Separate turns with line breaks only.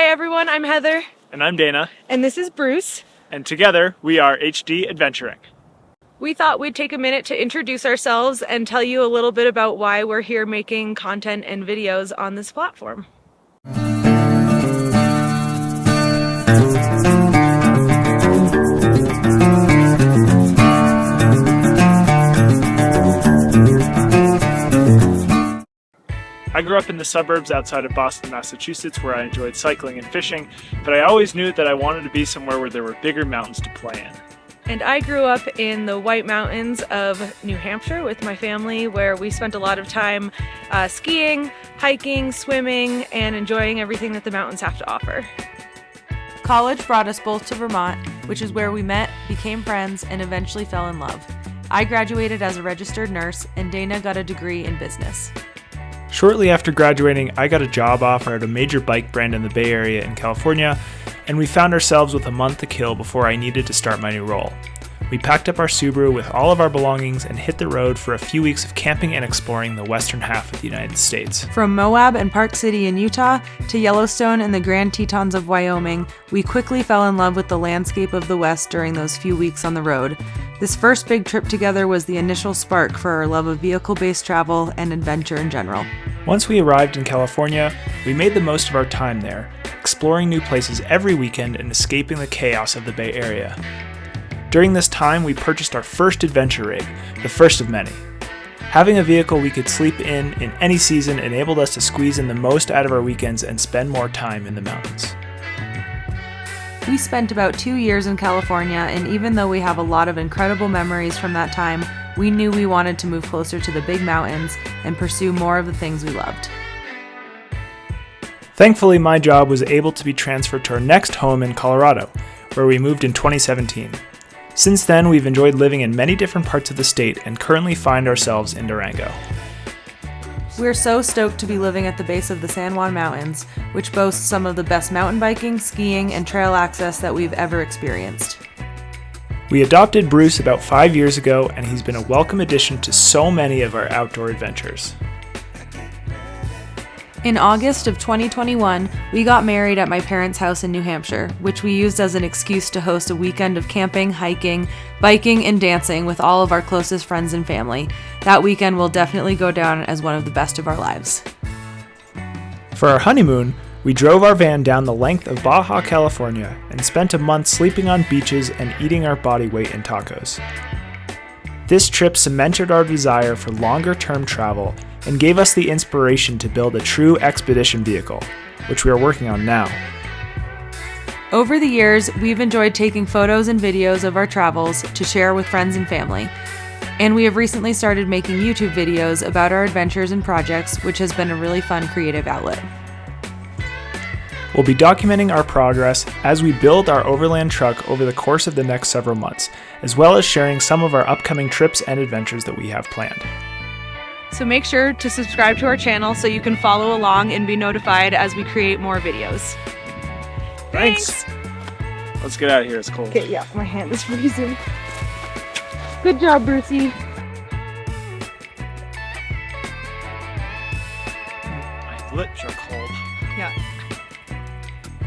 Hi everyone, I'm Heather.
And I'm Dana.
And this is Bruce.
And together we are HD.Adventuring.
We thought we'd take a minute to introduce ourselves and tell you a little bit about why we're here making content and videos on this platform.
I grew up in the suburbs outside of Boston, Massachusetts, where I enjoyed cycling and fishing, but I always knew that I wanted to be somewhere where there were bigger mountains to play in.
And I grew up in the White Mountains of New Hampshire with my family, where we spent a lot of time skiing, hiking, swimming, and enjoying everything that the mountains have to offer. College brought us both to Vermont, which is where we met, became friends, and eventually fell in love. I graduated as a registered nurse, and Dana got a degree in business.
Shortly after graduating, I got a job offer at a major bike brand in the Bay Area in California, and we found ourselves with a month to kill before I needed to start my new role. We packed up our Subaru with all of our belongings and hit the road for a few weeks of camping and exploring the western half of the United States.
From Moab and Park City in Utah to Yellowstone and the Grand Tetons of Wyoming, we quickly fell in love with the landscape of the West during those few weeks on the road. This first big trip together was the initial spark for our love of vehicle-based travel and adventure in general.
Once we arrived in California, we made the most of our time there, exploring new places every weekend and escaping the chaos of the Bay Area. During this time, we purchased our first adventure rig, the first of many. Having a vehicle we could sleep in any season enabled us to squeeze in the most out of our weekends and spend more time in the mountains.
We spent about 2 years in California, and even though we have a lot of incredible memories from that time, we knew we wanted to move closer to the big mountains and pursue more of the things we loved.
Thankfully, my job was able to be transferred to our next home in Colorado, where we moved in 2017. Since then, we've enjoyed living in many different parts of the state and currently find ourselves in Durango.
We're so stoked to be living at the base of the San Juan Mountains, which boasts some of the best mountain biking, skiing, and trail access that we've ever experienced.
We adopted Bruce about 5 years ago, and he's been a welcome addition to so many of our outdoor adventures.
In August of 2021, we got married at my parents' house in New Hampshire, which we used as an excuse to host a weekend of camping, hiking, biking, and dancing with all of our closest friends and family. That weekend will definitely go down as one of the best of our lives.
For our honeymoon, we drove our van down the length of Baja California and spent a month sleeping on beaches and eating our body weight in tacos. This trip cemented our desire for longer-term travel and gave us the inspiration to build a true expedition vehicle, which we are working on now.
Over the years, we've enjoyed taking photos and videos of our travels to share with friends and family. And we have recently started making YouTube videos about our adventures and projects, which has been a really fun creative outlet.
We'll be documenting our progress as we build our overland truck over the course of the next several months, as well as sharing some of our upcoming trips and adventures that we have planned. So make sure to subscribe to our channel so you can follow along and be notified as we create more videos. Thanks! Let's get out of here, it's cold.
Okay, yeah, my hand is freezing. Good job, Brucey.
My lips are cold.
Yeah.